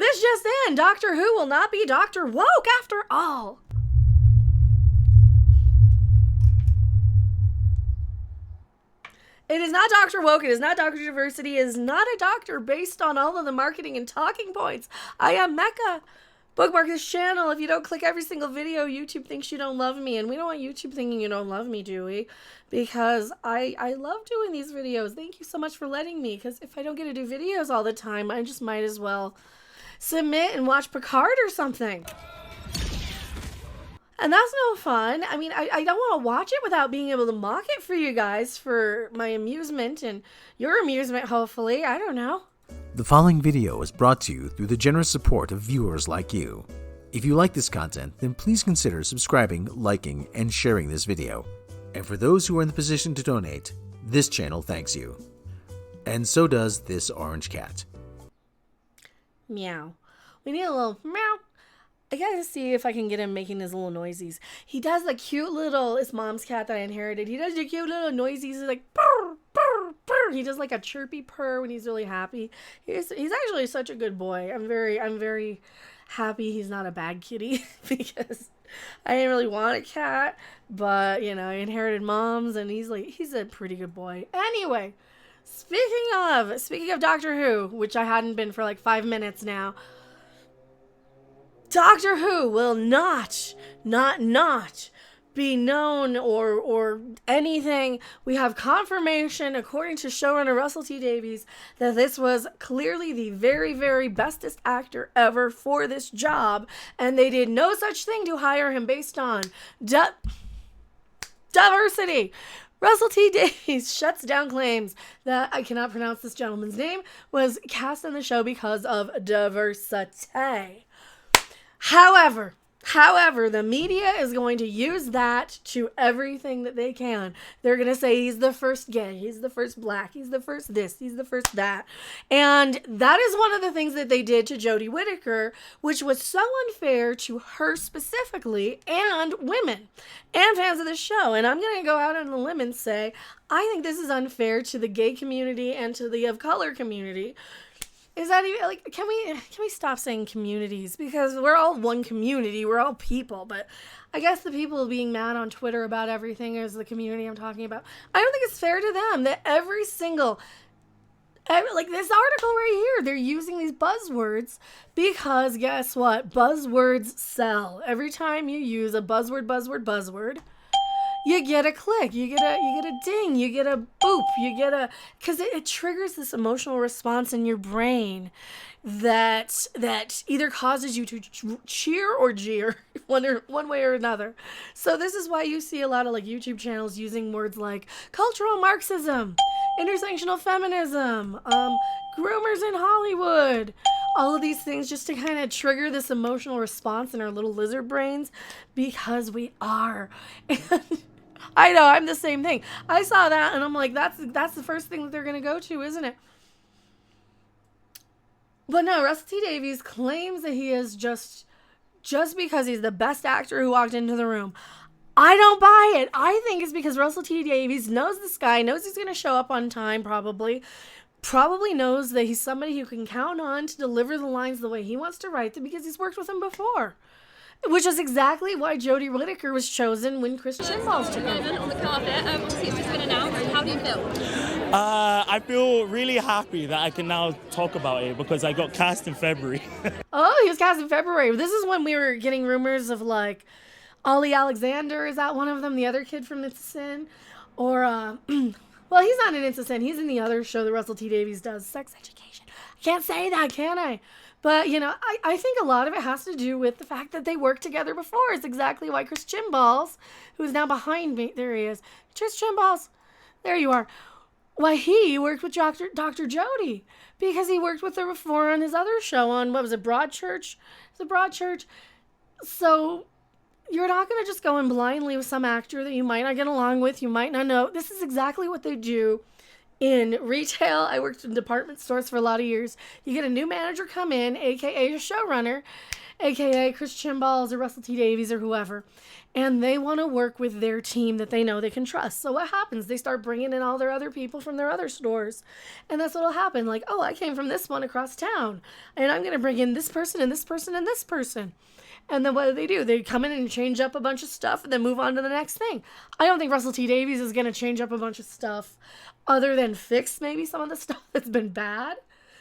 This just in, Doctor Who will not be Dr. Woke after all. It is not Dr. Woke, it is not Dr. Diversity, it is not a doctor based on all of the marketing and talking points. I am Mecca. Bookmark this channel. If you don't click every single video, YouTube thinks you don't love me. And we don't want YouTube thinking you don't love me, do we? Because I love doing these videos. Thank you so much for letting me. Because if I don't get to do videos all the time, I just might as well submit and watch Picard or something. And that's no fun. I mean, I don't want to watch it without being able to mock it for you guys for my amusement and your amusement, hopefully. I don't know. The following video is brought to you through the generous support of viewers like you. If you like this content, then please consider subscribing, liking, and sharing this video. And for those who are in the position to donate, this channel thanks you. And so does this orange cat. Meow. We need a little meow. I gotta see if I can get him making his little noisies. He does the cute little, it's mom's cat that I inherited. He does the cute little noisies. He's like, purr, purr, purr. He does like a chirpy purr when he's really happy. He's actually such a good boy. I'm very happy he's not a bad kitty because I didn't really want a cat, but you know, I inherited mom's and he's a pretty good boy. Anyway, speaking of Doctor Who, which I hadn't been for like 5 minutes now, Doctor Who will not be known or anything. We have confirmation, according to showrunner Russel T. Davies, that this was clearly the very bestest actor ever for this job, and they did no such thing to hire him based on diversity. Russel T. Davies shuts down claims that, I cannot pronounce this gentleman's name, was cast in the show because of diversity. However, the media is going to use that to everything that they can. They're going to say he's the first gay, he's the first black, he's the first this, he's the first that. And that is one of the things that they did to Jodie Whittaker, which was so unfair to her specifically and women and fans of the show. And I'm going to go out on a limb and say, I think this is unfair to the gay community and to the of color community. Is that even, like, can we stop saying communities? Because we're all one community, we're all people, but I guess the people being mad on Twitter about everything is the community I'm talking about. I don't think it's fair to them that like this article right here, they're using these buzzwords because guess what? Buzzwords sell. Every time you use a buzzword, you get a click, you get a ding, you get a boop, because it triggers this emotional response in your brain that either causes you to cheer or jeer one way or another. So this is why you see a lot of like YouTube channels using words like cultural Marxism, intersectional feminism, groomers in Hollywood, all of these things just to kind of trigger this emotional response in our little lizard brains, because we are. And I know, I'm the same thing. I saw that and I'm like, that's the first thing that they're going to go to, isn't it? But no, Russel T. Davies claims that he is just because he's the best actor who walked into the room. I don't buy it. I think it's because Russel T. Davies knows this guy, knows he's going to show up on time probably knows that he's somebody who can count on to deliver the lines the way he wants to write them because he's worked with him before. Which is exactly why Jodie Whittaker was chosen when Chris Chibnall took over. On the carpet, obviously it's just been announced. How do you feel? I feel really happy that I can now talk about it because I got cast in February. Oh, he was cast in February. This is when we were getting rumors of like Ollie Alexander, is that one of them? The other kid from It's a Sin? Or, well, he's not in It's a Sin. He's in the other show that Russel T. Davies does, Sex Education. I can't say that, can I? But, you know, I think a lot of it has to do with the fact that they worked together before. It's exactly why Chris Chibnall, who's now behind me, there he is. Chris Chibnall, there you are. Why he worked with Dr. Jodie, because he worked with her before on his other show on, what was it, Broadchurch? It's a Broadchurch. So you're not going to just go in blindly with some actor that you might not get along with, you might not know. This is exactly what they do in retail. I worked in department stores for a lot of years. You get a new manager come in, aka a showrunner, aka Chris Chibnall or Russel T. Davies or whoever, and they want to work with their team that they know they can trust. So what happens? They start bringing in all their other people from their other stores. And that's what'll happen. Like, oh, I came from this one across town, and I'm going to bring in this person and this person and this person. And then what do? They come in and change up a bunch of stuff and then move on to the next thing. I don't think Russel T Davies is going to change up a bunch of stuff other than fix maybe some of the stuff that's been bad.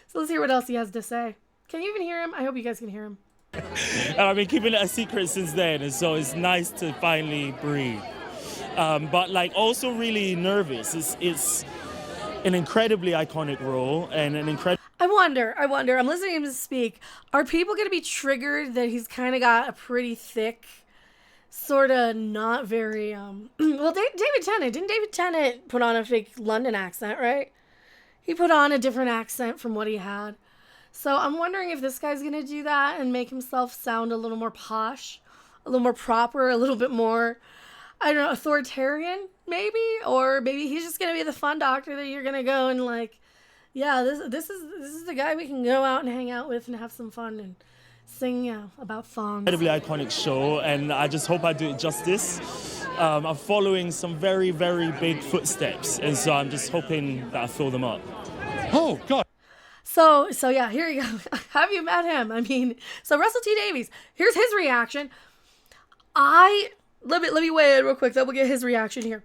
So let's hear what else he has to say. Can you even hear him? I hope you guys can hear him. I've been keeping it a secret since then, and so it's nice to finally breathe. But like also really nervous. It's an incredibly iconic role and an incredible. I wonder, I'm listening to him speak. Are people going to be triggered that he's kind of got a pretty thick, sort of not very, well, David Tennant, didn't David Tennant put on a fake London accent, right? He put on a different accent from what he had. So I'm wondering if this guy's going to do that and make himself sound a little more posh, a little more proper, a little bit more, I don't know, authoritarian, maybe? Or maybe he's just going to be the fun doctor that you're going to go and like, yeah, this is the guy we can go out and hang out with and have some fun and sing about fun. Incredibly iconic show, and I just hope I do it justice. I'm following some very, very big footsteps, and so I'm just hoping that I fill them up. Oh, God. So yeah, here you go. Have you met him? I mean, so Russel T Davies, here's his reaction. Let me weigh in real quick, then we'll get his reaction here.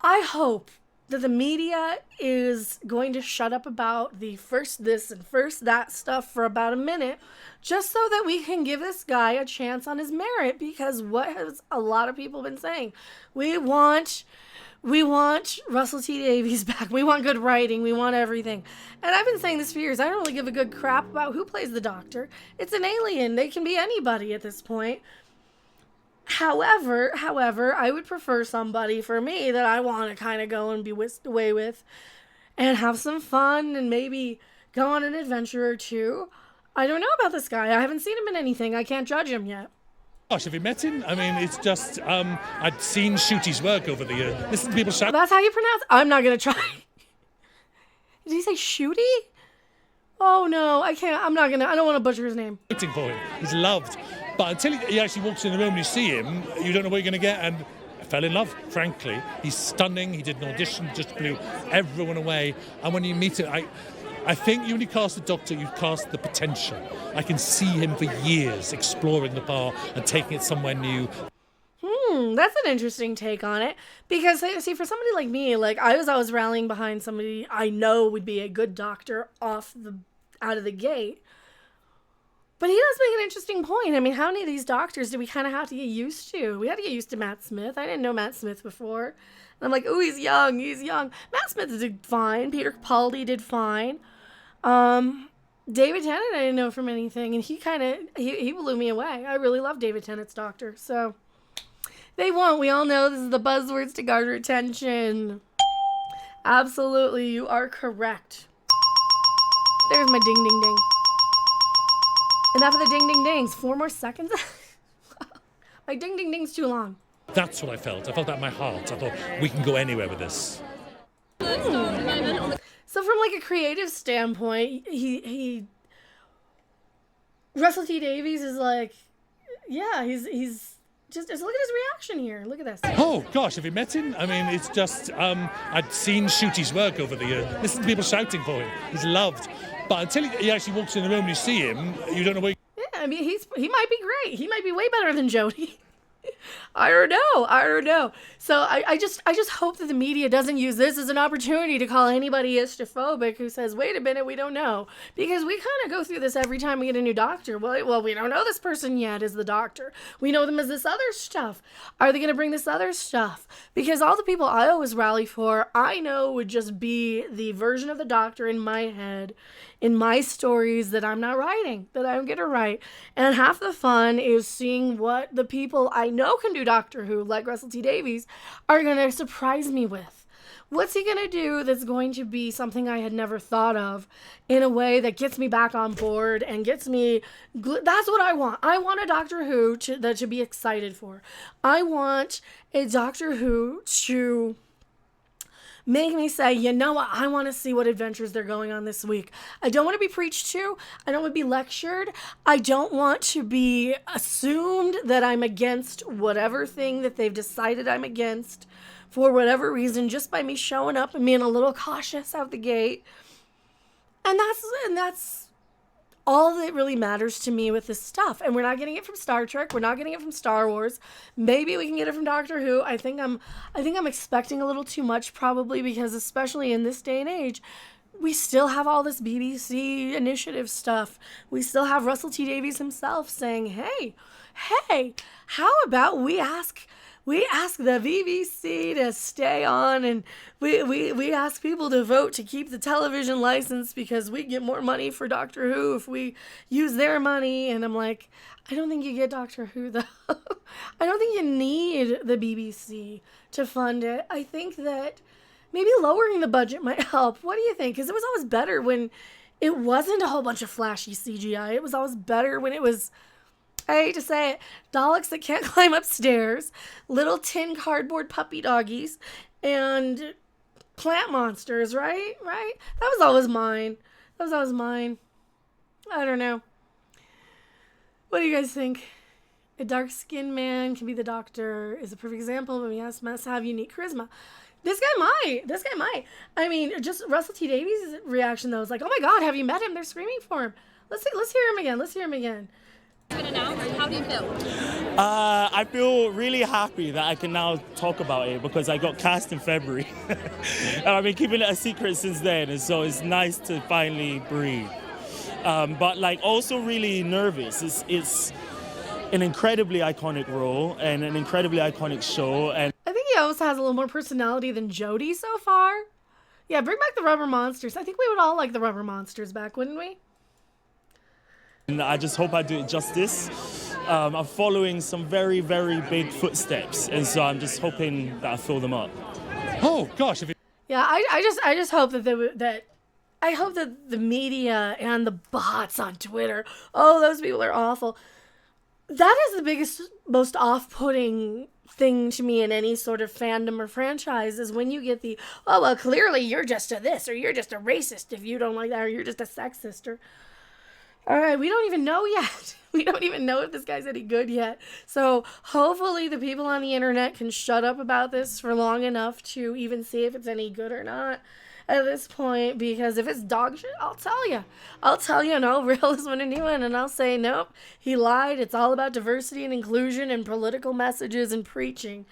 I hope that the media is going to shut up about the first this and first that stuff for about a minute, just so that we can give this guy a chance on his merit, because what has a lot of people been saying? We want Russel T Davies back. We want good writing. We want everything. And I've been saying this for years. I don't really give a good crap about who plays the Doctor. It's an alien. They can be anybody at this point. However, I would prefer somebody for me that I want to kind of go and be whisked away with and have some fun and maybe go on an adventure or two. I don't know about this guy. I haven't seen him in anything. I can't judge him yet. Gosh, have you met him? I mean, it's just, I'd seen Ncuti's work over the years. Listen to people shout. That's how you pronounce it? I'm not going to try. Did he say Ncuti? Oh no, I can't. I don't want to butcher his name. For him. He's loved. But until he actually walks in the room and you see him, you don't know what you're going to get. And I fell in love, frankly. He's stunning. He did an audition, just blew everyone away. And when you meet him, I think you only cast the Doctor, you cast the potential. I can see him for years exploring the part and taking it somewhere new. That's an interesting take on it. Because, see, for somebody like me, like, I was always rallying behind somebody I know would be a good Doctor out of the gate. But he does make an interesting point. I mean, how many of these Doctors do we kind of have to get used to? We had to get used to Matt Smith. I didn't know Matt Smith before. And I'm like, oh, he's young. Matt Smith did fine. Peter Capaldi did fine. David Tennant I didn't know from anything. And he blew me away. I really love David Tennant's Doctor. So they won't. We all know this is the buzzwords to garner attention. Absolutely, you are correct. There's my ding, ding, ding. Enough of the ding, ding, dings. 4 more seconds? My ding, ding, ding's too long. That's what I felt. I felt that in my heart. I thought, we can go anywhere with this. So from like a creative standpoint, he Russel T Davies is like, yeah, he's just look at his reaction here. Look at this. Oh, gosh, have you met him? I mean, it's just, I'd seen Ncuti's work over the years. Listen to people shouting for him. He's loved. But until he actually walks in the room and you see him, you don't know what. Yeah, I mean, he might be great. He might be way better than Jodie. I don't know. So I just hope that the media doesn't use this as an opportunity to call anybody istaphobic who says, wait a minute, we don't know. Because we kind of go through this every time we get a new Doctor. Well, we don't know this person yet as the Doctor. We know them as this other stuff. Are they going to bring this other stuff? Because all the people I always rally for, I know would just be the version of the Doctor in my head, in my stories that I'm not writing, that I'm going to write. And half the fun is seeing what the people I know can do Doctor Who, like Russel T Davies, are going to surprise me with. What's he going to do that's going to be something I had never thought of in a way that gets me back on board and gets me... That's what I want. I want a Doctor Who to be excited for. I want a Doctor Who to make me say, you know what, I want to see what adventures they're going on this week. I don't want to be preached to. I don't want to be lectured. I don't want to be assumed that I'm against whatever thing that they've decided I'm against for whatever reason, just by me showing up and being a little cautious out the gate. And that's all that really matters to me with this stuff. And we're not getting it from Star Trek. We're not getting it from Star Wars. Maybe we can get it from Doctor Who. I think I'm expecting a little too much, probably, because especially in this day and age, we still have all this BBC initiative stuff. We still have Russel T. Davies himself saying, hey, how about we ask the BBC to stay on, and we ask people to vote to keep the television license because we get more money for Doctor Who if we use their money. And I'm like, I don't think you get Doctor Who, though. I don't think you need the BBC to fund it. I think that maybe lowering the budget might help. What do you think? Because it was always better when it wasn't a whole bunch of flashy CGI. It was always better when it was, I hate to say it, Daleks that can't climb upstairs, little tin cardboard puppy doggies, and plant monsters, right? That was always mine. I don't know. What do you guys think? A dark-skinned man can be the Doctor is a perfect example, but he must have unique charisma. This guy might. I mean, just Russell T. Davies' reaction, though, is like, oh my God, have you met him? They're screaming for him. Let's hear him again. Been announced. How do you feel? I feel really happy that I can now talk about it because I got cast in February. And I've been keeping it a secret since then, and so it's nice to finally breathe. But like also really nervous. It's an incredibly iconic role and an incredibly iconic show. And I think he also has a little more personality than Jodie so far. Yeah, bring back the rubber monsters. I think we would all like the rubber monsters back, wouldn't we? And I just hope I do it justice. I'm following some very, very big footsteps, and so I'm just hoping that I fill them up. Oh gosh! Yeah, I just hope that I hope that the media and the bots on Twitter, oh, those people are awful. That is the biggest, most off-putting thing to me in any sort of fandom or franchise is when you get the, oh, well, clearly you're just a this, or you're just a racist if you don't like that, or you're just a sexist, or... All right, we don't even know yet. We don't even know if this guy's any good yet. So hopefully the people on the internet can shut up about this for long enough to even see if it's any good or not at this point. Because if it's dog shit, I'll tell you. And I'll reel this one a new one. And I'll say, nope, he lied. It's all about diversity and inclusion and political messages and preaching.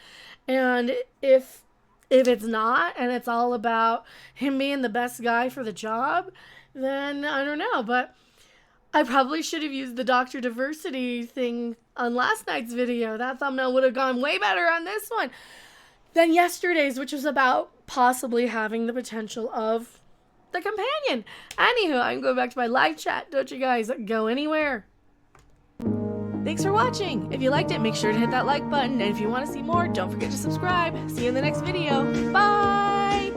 And if it's not, and it's all about him being the best guy for the job, then I don't know. But I probably should have used the Doctor Diversity thing on last night's video. That thumbnail would have gone way better on this one than yesterday's, which was about possibly having the potential of the companion. Anywho, I can go back to my live chat. Don't you guys go anywhere. Thanks for watching. If you liked it, make sure to hit that like button. And if you want to see more, don't forget to subscribe. See you in the next video. Bye!